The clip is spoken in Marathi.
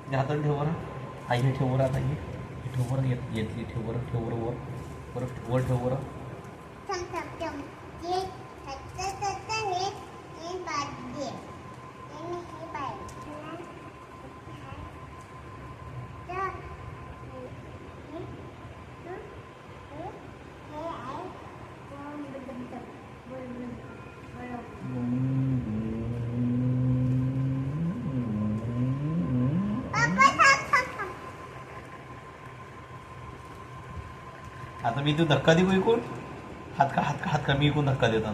तुझ्या हातात ठेव बरं. आई हे ठेव बरं आता हे ठेव बरं येतली ठेव बरं वर वर ठेव बरं. आता मी तू धक्का देऊ इकून हात का मी इकून धक्का देतो.